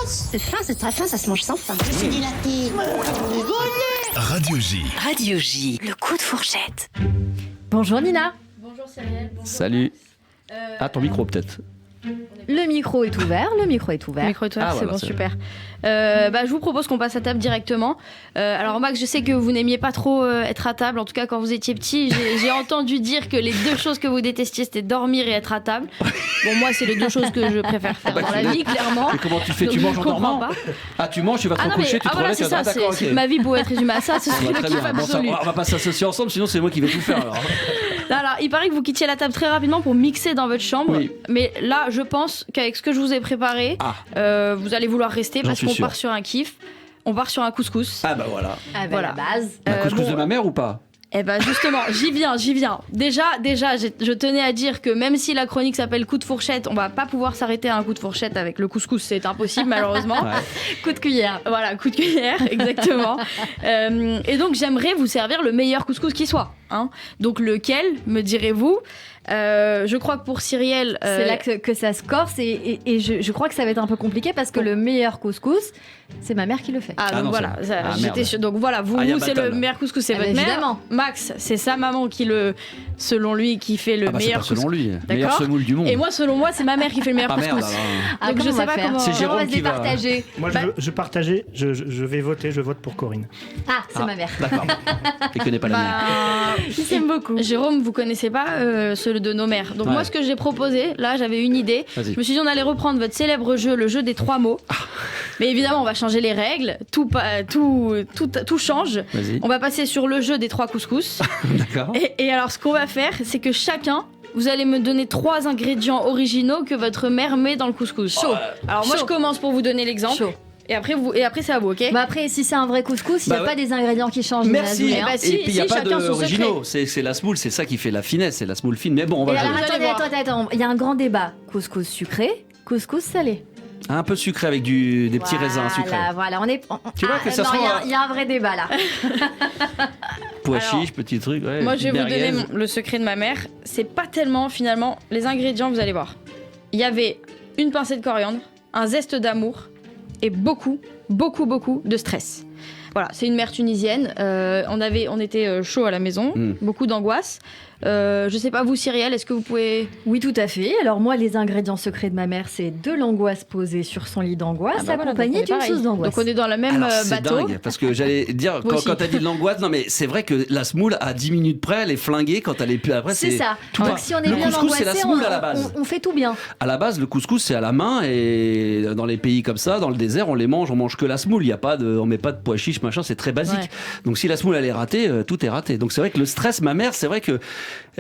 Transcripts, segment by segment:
C'est fin, c'est très fin, ça se mange sans fin. Je suis du latte. Radio J. Radio J, le coup de fourchette. Bonjour Nina. Bonjour Cyrielle. Bonjour. Salut. Ton micro peut-être. Le micro est ouvert, Le micro est ouvert, c'est voilà, bon, c'est super. Je vous propose qu'on passe à table directement. Alors Max, je sais que vous n'aimiez pas trop être à table. En tout cas, quand vous étiez petit, j'ai entendu dire que les deux choses que vous détestiez, c'était dormir et être à table. Bon, moi, c'est les deux choses que je préfère faire dans la vie, clairement. Mais comment tu fais? Donc, Tu je manges en comprends dormant? pas. Ah, tu manges, tu vas te recoucher, tu te voilà, relèves, c'est tu ça. vas d'accord, Si ok. ma vie pouvait être résumée à ça, ce Ah, serait bah, le très kiff bien. Bon, ça, absolu. on va pas s'associer ensemble, sinon c'est moi qui vais tout faire alors. Alors, il paraît que vous quittiez la table très rapidement pour mixer dans votre chambre. Oui. Mais là, je pense qu'avec ce que je vous ai préparé, vous allez vouloir rester parce suis qu'on sûr. part sur un kiff. On part sur un couscous. Ah bah voilà. Voilà. la base. Un couscous bon, de ma mère ou pas? Eh ben justement, j'y viens. Déjà, je tenais à dire que même si la chronique s'appelle coup de fourchette, on va pas pouvoir s'arrêter à un coup de fourchette avec le couscous, c'est impossible malheureusement. Ouais. Coup de cuillère. Voilà, coup de cuillère, exactement. Et donc j'aimerais vous servir le meilleur couscous qui soit. Hein. Donc lequel, me direz-vous? Je crois que pour Cyrielle, C'est là que ça se corse et je crois que ça va être un peu compliqué parce que le meilleur couscous, c'est ma mère qui le fait. Ah, donc non, voilà, c'est- ça, ah, j'étais merde. sûre. Donc voilà, vous, Ah, y a c'est battle. le meilleur couscous, c'est Ah, votre bah, mère. évidemment. Max, c'est sa maman qui selon lui, qui fait le Ah bah c'est meilleur pas selon couscous. lui. Meilleur semoule du monde. Et moi, selon moi, c'est ma mère qui fait le meilleur Ah merde couscous. alors. Donc, je comment sais on va pas faire comment- C'est on Jérôme va se qui va- départager. Moi, je partageais, je vais voter, je vote pour Corinne. Ah, c'est ma mère. D'accord. Il connaît pas la mienne. Il s'aime beaucoup. Jérôme, vous connaissez pas ceux de nos mères. Donc Ouais. moi, ce que j'ai proposé, là, j'avais une idée. Vas-y. Je me suis dit, on allait reprendre votre célèbre jeu, le jeu des 3 mots. Mais évidemment, on va changer les règles. Tout change. Vas-y. On va passer sur le jeu des 3 couscous. D'accord. Et alors, ce qu'on va faire, c'est que chacun, vous allez me donner 3 ingrédients originaux que votre mère met dans le couscous. Chaud. Alors moi, Chaud. je commence pour vous donner l'exemple. Chaud. Et après, c'est à vous, ok? Bah après, si c'est un vrai couscous, il n'y a Bah pas ouais. des ingrédients qui changent. Merci. Nina Zoulé, hein. bah, si, Et puis il n'y a si, pas chacun son d'originaux. C'est la semoule, c'est ça qui fait la finesse, c'est la semoule fine. Mais bon, on va Et jouer. alors, Vous allez attends, il y a un grand débat. Couscous sucré, couscous salé. Un peu sucré avec des petits raisins sucrés. Voilà, on est. Tu vois que ça non, sent, il y a un vrai débat là. Pois Alors, chiche, petit truc. Ouais, Moi, je vais vous merguez. donner le secret de ma mère. C'est pas tellement, finalement, les ingrédients, vous allez voir. Il y avait une pincée de coriandre, un zeste d'amour et beaucoup de stress. Voilà, c'est une mère tunisienne. On était chaud à la maison, beaucoup d'angoisse. Je sais pas, vous, Cyrielle, est-ce que vous pouvez... Oui, tout à fait. Alors moi, les ingrédients secrets de ma mère, c'est de l'angoisse posée sur son lit d'angoisse, Ah bah voilà, accompagnée donc on est d'une pareil. sauce d'angoisse. Donc on est dans le même Alors, c'est bateau. dingue, parce que j'allais dire, Moi quand aussi. t'as dit de l'angoisse, non mais c'est vrai que la semoule, à 10 minutes près, elle est flinguée quand elle est plus après. C'est ça. tout Donc va. si on est Le bien couscous, c'est la angoissé, semoule à la base. on fait tout bien. À la base, le couscous, c'est à la main et dans les pays comme ça, dans le désert, on mange que la semoule. Il y a pas on met pas de pois chiches, machin, c'est très basique. Ouais. Donc si la semoule elle est ratée, tout est raté. Donc c'est vrai que le stress, ma mère, c'est vrai que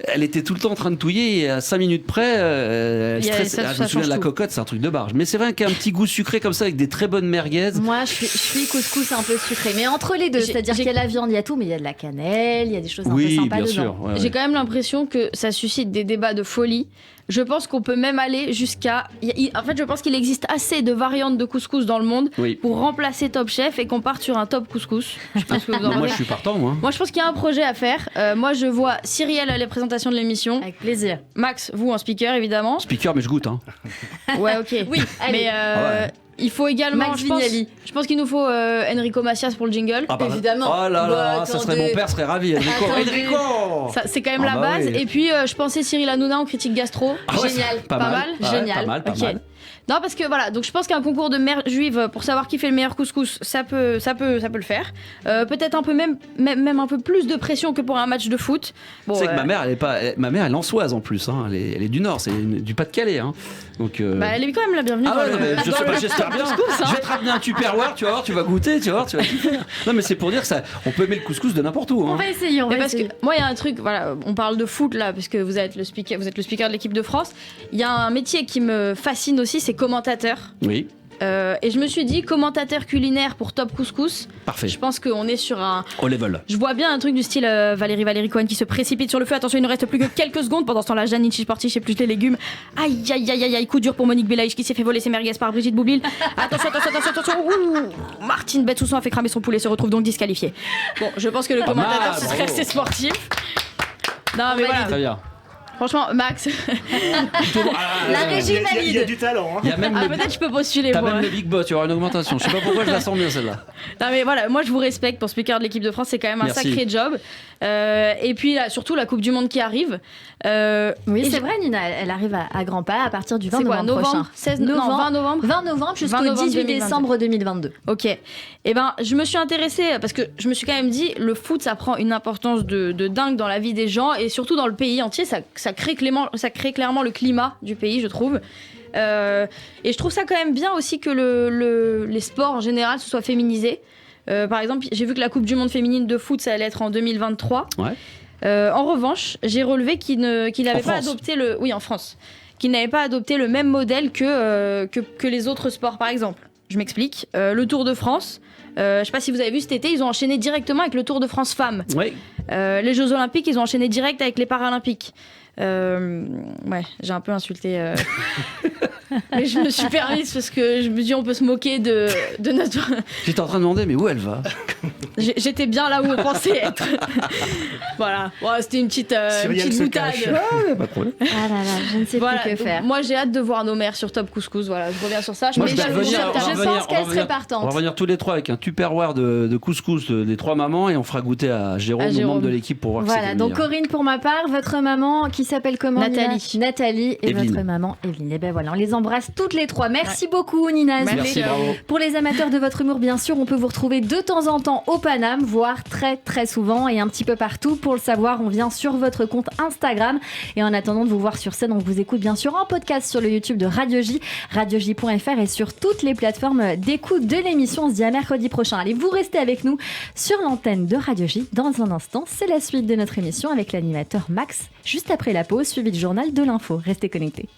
elle était tout le temps en train de touiller et à 5 minutes près, elle Il y a- stresse. ça Je me souviens change de la tout. cocotte, c'est un truc de barge. Mais c'est vrai qu'il y a un petit goût sucré comme ça avec des très bonnes merguez. Moi, je suis couscous un peu sucré, mais entre les deux, J'ai- c'est-à dire j'ai- qu'il y a la viande, il y a tout, mais il y a de la cannelle, il y a des choses un peu Oui, sympas bien dedans. sûr. ouais, ouais. J'ai quand même l'impression que ça suscite des débats de folie. Je pense qu'on peut même aller jusqu'à... En fait, je pense qu'il existe assez de variantes de couscous dans le monde Oui. pour remplacer Top Chef et qu'on parte sur un top couscous. Je pense que vous en Moi, avez. je suis partant, moi. Moi, je pense qu'il y a un projet à faire. Moi, je vois Cyrielle à la présentation de l'émission. Avec plaisir. Max, vous en speaker, évidemment. Speaker, mais je goûte. Hein. Ouais, ok. Oui, allez. Mais Ouais. il faut également... Max je pense, Vignali. je pense qu'il nous faut Enrico Macias pour le jingle. Ah bah, Évidemment. Oh là là, Bah, ça serait attendez. mon père serait ravi. Enrico, Attendez. Enrico. Ça, c'est quand même Ah la bah base. oui. Et puis, je pensais Cyril Hanouna en critique gastro. Ah ouais, Génial. Pas mal. Ouais, Génial. Pas mal, pas Ok. mal. Non, parce que voilà, donc je pense qu'un concours de mère juive pour savoir qui fait le meilleur couscous, ça peut le faire. Peut-être un peu même un peu plus de pression que pour un match de foot. Bon, Tu sais que ma mère, ma mère, elle est ançoise en plus. Hein. Elle est du Nord, c'est du Pas-de-Calais. Hein. Donc. bah, elle est quand même la bienvenue. Ah dans ouais, le- non, mais je dans sais le pas, j'espère bien. couscous, hein. Je vais te ramener un Tupperware, tu vas voir, tu vas goûter, tu vas voir, tu vas kiffer. Non, mais c'est pour dire que ça, on peut aimer le couscous de n'importe où. On Hein. va essayer, on Mais va parce essayer. que moi, il y a un truc, voilà, on parle de foot là, parce que vous êtes le speaker de l'équipe de France. Il y a un métier qui me fascine aussi, c'est commentateur. Oui, Et je me suis dit, commentateur culinaire pour Top Couscous, parfait. je pense qu'on est sur un. Au level. Je vois bien un truc du style Valérie Cohen qui se précipite sur le feu. Attention, il ne reste plus que quelques secondes. Pendant ce temps-là, Janine Chichporti épluche les légumes. Aïe, aïe, aïe, aïe, aïe. Coup dur pour Monique Belaïch qui s'est fait voler ses merguez par Brigitte Boublil. Attention. Ouh, Martine Betsousson a fait cramer son poulet, se retrouve donc disqualifiée. Bon, je pense que le commentateur, mal, ce serait bravo. assez sportif. Non, mais voilà. Très bien. Franchement, Max, La régie Il y a valide. du talent. Hein. Il y a même le, peut-être je peux postuler. t'as Pour... même le Big Boss, il y aura une augmentation. Je sais pas pourquoi je la sens bien celle-là. Non mais voilà, moi je vous respecte pour speaker de l'équipe de France, c'est quand même un Merci. sacré job. Et puis là, surtout la Coupe du Monde qui arrive. Oui, Et c'est vrai, Nina, elle arrive à grands pas à partir du 20 C'est quoi, novembre prochain. novembre 16 non, 20 novembre 20 novembre jusqu'au 20 novembre 18 2022. décembre 2022. Ok. Et ben, je me suis intéressée parce que je me suis quand même dit, le foot, ça prend une importance de dingue dans la vie des gens et surtout dans le pays entier. Ça crée clairement le climat du pays, je trouve. Et je trouve ça quand même bien aussi que les sports en général se soient féminisés. Par exemple, j'ai vu que la Coupe du Monde féminine de foot, ça allait être en 2023. Ouais. En revanche, j'ai relevé qu'il n'avait pas France. adopté en France, qu'il n'avait pas adopté le même modèle que les autres sports, par exemple. Je m'explique. Le Tour de France, je sais pas si vous avez vu cet été, ils ont enchaîné directement avec le Tour de France femmes. Ouais. Les Jeux Olympiques, ils ont enchaîné direct avec les Paralympiques. Ouais, j'ai un peu insulté. Mais je me suis permise parce que je me dis on peut se moquer de notre. J'étais en train de demander, mais où elle va? J'étais bien là où on pensait être. Voilà. Ouais, c'était une petite se boutade. cache. Pas de problème. Ah là là, je ne sais Voilà. plus que faire. Moi, j'ai hâte de voir nos mères sur Top Couscous. Voilà, je reviens sur ça. Moi, mets je vais chaque revenir, jour, on va je revenir, pense qu'elle on va serait revenir- partante. On va revenir tous les trois avec un Tupperware de couscous des trois mamans et on fera goûter à Jérôme, Jérôme. membre de l'équipe, pour voir que Voilà, c'est donc Corinne pour ma part, votre maman qui s'appelle comment Nathalie. Nina Nathalie et Evelyne. votre maman Evelyne. Et ben voilà, on les embrasse toutes les trois. Merci beaucoup Nina. Merci, bravo. Pour les amateurs de votre humour, bien sûr, on peut vous retrouver de temps en temps au Paname, voire très très souvent et un petit peu partout. Pour le savoir, on vient sur votre compte Instagram. Et en attendant de vous voir sur scène, on vous écoute bien sûr en podcast sur le YouTube de Radio J, radioj.fr et sur toutes les plateformes d'écoute de l'émission. On se dit à mercredi prochain. Allez, vous restez avec nous sur l'antenne de Radio J. Dans un instant, c'est la suite de notre émission avec l'animateur Max, juste après la pause, suivi du journal de l'info. Restez connectés.